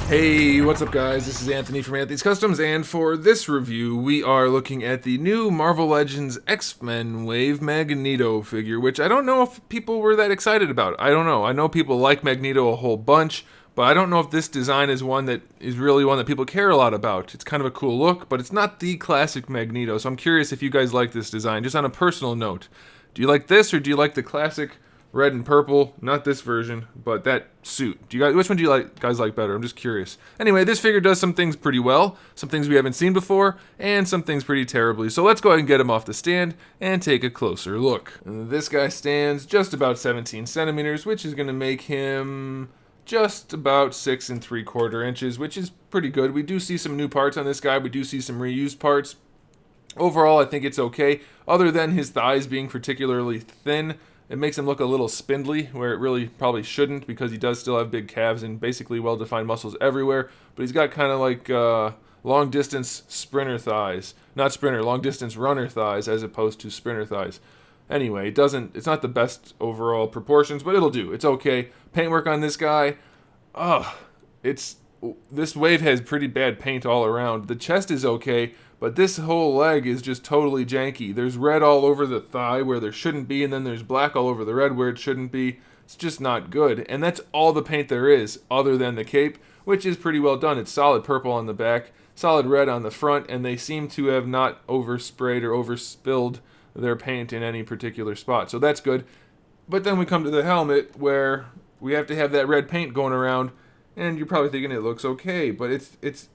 Hey, what's up guys? This is Anthony from Anthony's Customs, and for this review, we are looking at the new Marvel Legends X-Men Wave Magneto figure, which I don't know if people were that excited about. I don't know. I know people like Magneto a whole bunch, but I don't know if this design is one that is really one that people care a lot about. It's kind of a cool look, but it's not the classic Magneto, so I'm curious if you guys like this design, just on a personal note. Do you like this, or do you like the classic red and purple? Not this version, but that suit. Which one do you guys like better? I'm just curious. Anyway, this figure does some things pretty well, some things we haven't seen before, and some things pretty terribly. So let's go ahead and get him off the stand and take a closer look. This guy stands just about 17 centimeters, which is going to make him just about 6 3/4 inches, which is pretty good. We do see some new parts on this guy. We do see some reused parts. Overall, I think it's okay, other than his thighs being particularly thin. It makes him look a little spindly, where it really probably shouldn't, because he does still have big calves and basically well-defined muscles everywhere. But he's got kind of like long-distance sprinter thighs. Not sprinter, long-distance runner thighs, as opposed to sprinter thighs. Anyway, it's not the best overall proportions, but it'll do. It's okay. Paintwork on this guy, this wave has pretty bad paint all around. The chest is okay, but this whole leg is just totally janky. There's red all over the thigh where there shouldn't be, and then there's black all over the red where it shouldn't be. It's just not good. And that's all the paint there is, other than the cape, which is pretty well done. It's solid purple on the back, solid red on the front, and they seem to have not oversprayed or overspilled their paint in any particular spot. So that's good. But then we come to the helmet, where we have to have that red paint going around, and you're probably thinking it looks okay, but it's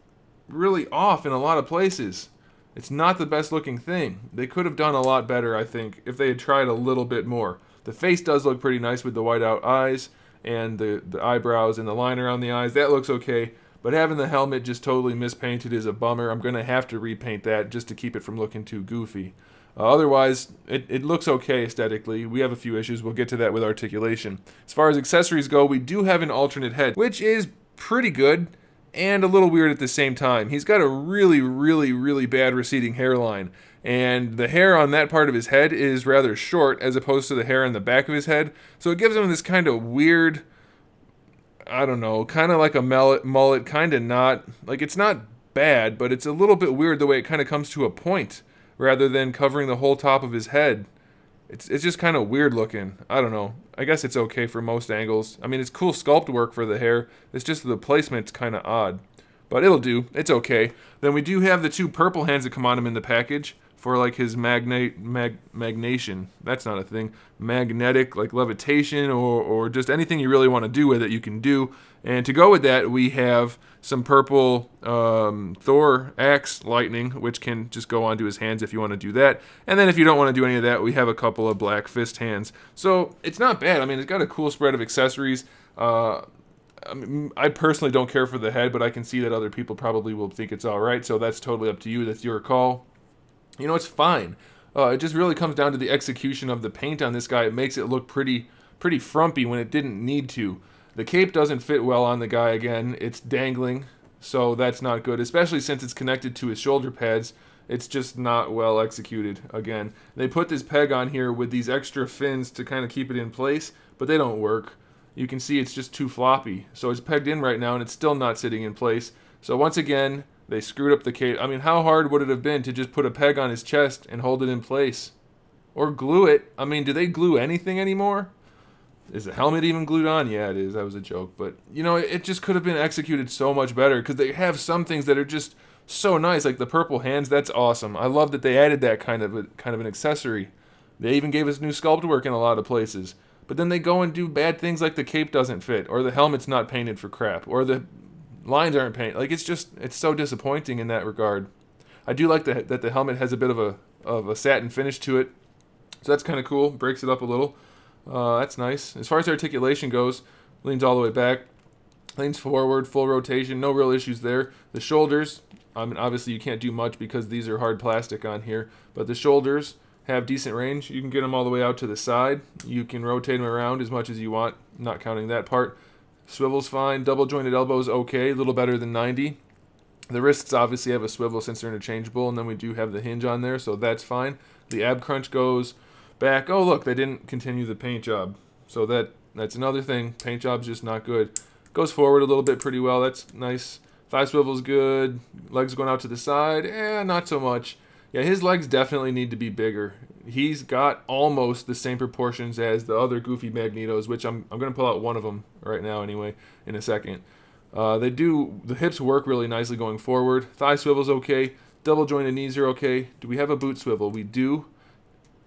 really off in a lot of places. It's not the best looking thing. They could have done a lot better, I think, if they had tried a little bit more. The face does look pretty nice with the white out eyes and the eyebrows and the line around the eyes. That looks okay, but having the helmet just totally mispainted is a bummer. I'm going to have to repaint that just to keep it from looking too goofy. Otherwise, it looks okay aesthetically. We have a few issues. We'll get to that with articulation. As far as accessories go, we do have an alternate head, which is pretty good and a little weird at the same time. He's got a really, really, really bad receding hairline, and the hair on that part of his head is rather short as opposed to the hair on the back of his head. So it gives him this kind of weird, I don't know, kind of like a mullet, kind of not. Like, it's not bad, but it's a little bit weird the way it kind of comes to a point rather than covering the whole top of his head. It's just kind of weird looking. I don't know. I guess it's okay for most angles. I mean, it's cool sculpt work for the hair. It's just the placement's kind of odd. But it'll do. It's okay. Then we do have the two purple hands that come on him in the package for like his magnation. That's not a thing. Magnetic, like levitation, or just anything you really want to do with it, you can do. And to go with that, we have some purple Thor axe lightning, which can just go onto his hands if you want to do that. And then if you don't want to do any of that, we have a couple of black fist hands. So it's not bad. I mean, it's got a cool spread of accessories. I personally don't care for the head, but I can see that other people probably will think it's all right. So that's totally up to you. That's your call. You know, it's fine. It just really comes down to the execution of the paint on this guy. It makes it look pretty frumpy when it didn't need to. The cape doesn't fit well on the guy again. It's dangling, so that's not good, especially since it's connected to his shoulder pads. It's just not well executed again. They put this peg on here with these extra fins to kind of keep it in place, but they don't work. You can see it's just too floppy. So it's pegged in right now, and it's still not sitting in place. So once again, they screwed up the cape. I mean, how hard would it have been to just put a peg on his chest and hold it in place? Or glue it? I mean, do they glue anything anymore? Is the helmet even glued on? Yeah, it is. That was a joke. But, you know, it just could have been executed so much better, because they have some things that are just so nice, like the purple hands. That's awesome. I love that they added that kind of an accessory. They even gave us new sculpt work in a lot of places. But then they go and do bad things like the cape doesn't fit, or the helmet's not painted for crap, or the lines aren't painted. Like, it's so disappointing in that regard. I do like that the helmet has a bit of a satin finish to it, so that's kind of cool. Breaks it up a little. That's nice. As far as articulation goes, leans all the way back, leans forward, full rotation, no real issues there. The shoulders, I mean, obviously you can't do much because these are hard plastic on here, but the shoulders have decent range. You can get them all the way out to the side. You can rotate them around as much as you want, not counting that part. Swivel's fine. Double jointed elbows okay, a little better than 90. The wrists obviously have a swivel since they're interchangeable, and then we do have the hinge on there, so that's fine. The ab crunch goes back. Oh, look, they didn't continue the paint job. So that's another thing. Paint job's just not good. Goes forward a little bit pretty well. That's nice. Thigh swivel's good. Legs going out to the side. Not so much. Yeah, his legs definitely need to be bigger. He's got almost the same proportions as the other goofy Magnetos, which I'm going to pull out one of them right now anyway, in a second. The hips work really nicely going forward. Thigh swivel's okay. Double jointed knees are okay. Do we have a boot swivel? We do.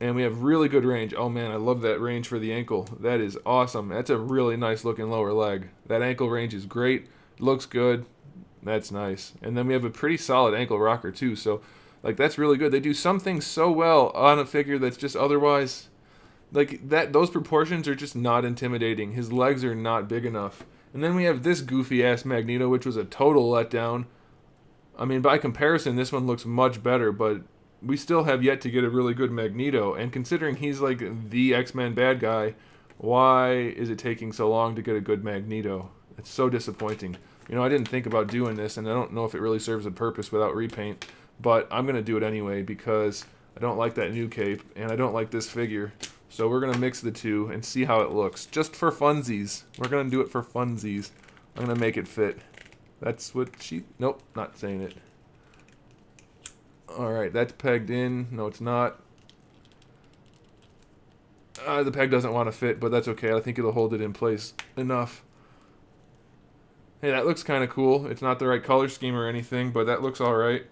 And we have really good range. Oh man, I love that range for the ankle. That is awesome. That's a really nice looking lower leg. That ankle range is great. Looks good. That's nice. And then we have a pretty solid ankle rocker too. So, like, that's really good. They do some things so well on a figure that's just otherwise, like, that. Those proportions are just not intimidating. His legs are not big enough. And then we have this goofy ass Magneto, which was a total letdown. I mean, by comparison, this one looks much better, but we still have yet to get a really good Magneto. And considering he's like the X-Men bad guy, why is it taking so long to get a good Magneto? It's so disappointing. You know, I didn't think about doing this, and I don't know if it really serves a purpose without repaint, but I'm going to do it anyway because I don't like that new cape, and I don't like this figure. So we're going to mix the two and see how it looks. Just for funsies. We're going to do it for funsies. I'm going to make it fit. That's what she... Nope, not saying it. Alright, that's pegged in. No, it's not. The peg doesn't want to fit, but that's okay. I think it'll hold it in place enough. Hey, that looks kind of cool. It's not the right color scheme or anything, but that looks alright.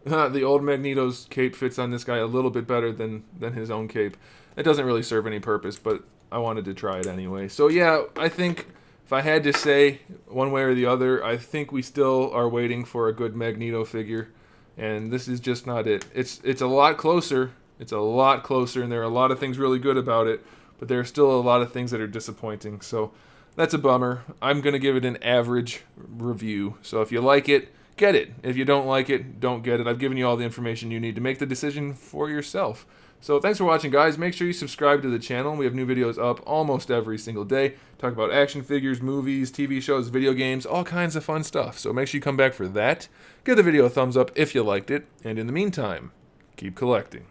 The old Magneto's cape fits on this guy a little bit better than his own cape. It doesn't really serve any purpose, but I wanted to try it anyway. So yeah, I think if I had to say one way or the other, I think we still are waiting for a good Magneto figure, and this is just not it. It's a lot closer. It's a lot closer, and there are a lot of things really good about it, but there are still a lot of things that are disappointing. So that's a bummer. I'm going to give it an average review. So if you like it, get it. If you don't like it, don't get it. I've given you all the information you need to make the decision for yourself. So thanks for watching, guys. Make sure you subscribe to the channel. We have new videos up almost every single day. Talk about action figures, movies, TV shows, video games, all kinds of fun stuff. So make sure you come back for that. Give the video a thumbs up if you liked it. And in the meantime, keep collecting.